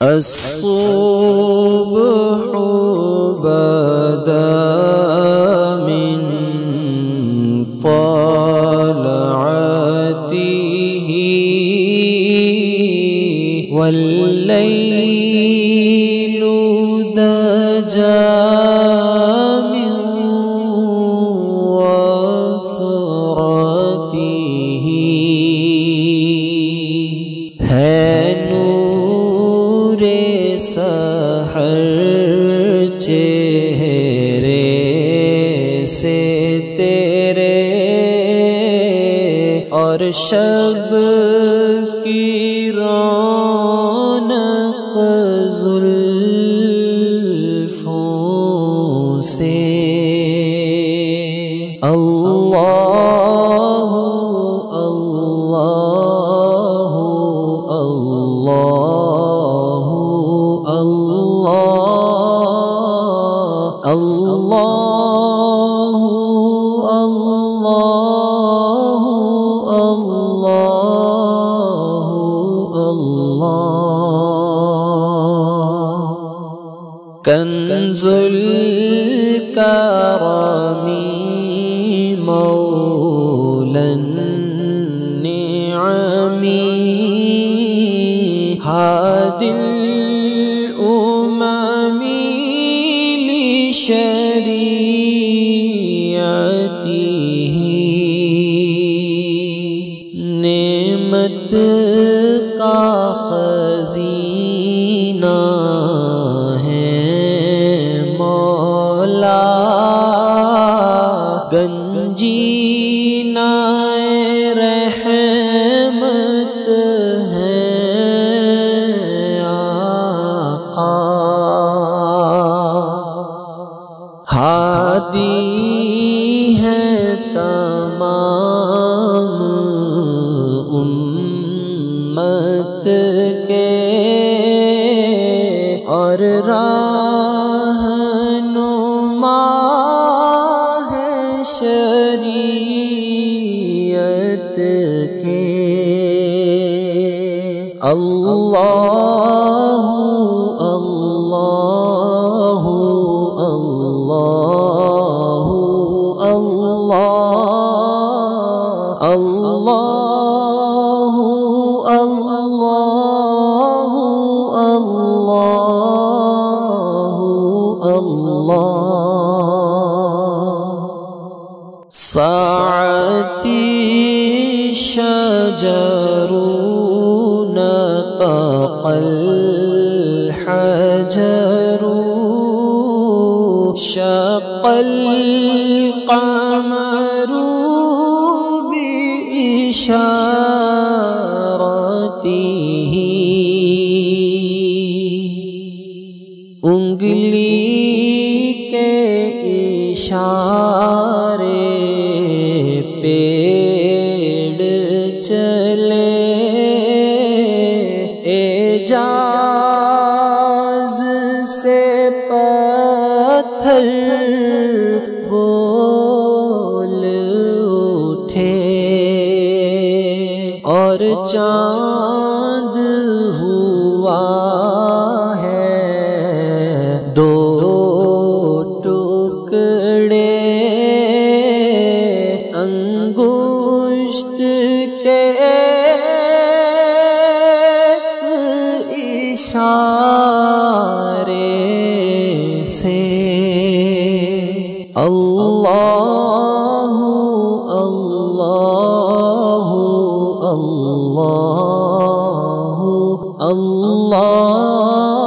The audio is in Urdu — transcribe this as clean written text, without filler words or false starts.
الصبح بدا من طلعته واللیل دجا من وفرتہ ہے نور سحر چہرے سے تیرے اور شب کی رونق زلفوں سے اللہ اللہ اللہ اللہ کنز الکرم مولانا النعم ہادی الامم لشریعته نعمت کا خزینہ گنجینہ رحمت ہے آقا ہادی ہے تمام امت کے اور رہنما شریعت کے اللہ اللہ اللہ اللہ اللہ اللہ اللہ ساعتی شجر نطق الحجر شق القمر بإشارته انگلی کے اشارے پیڑ چلے اعجاز سے پتھر بول اٹھے اور چاند ہوا ہے دو ٹکڑے انگشت کے اشارے سے اللہ اللہ اللہ اللہ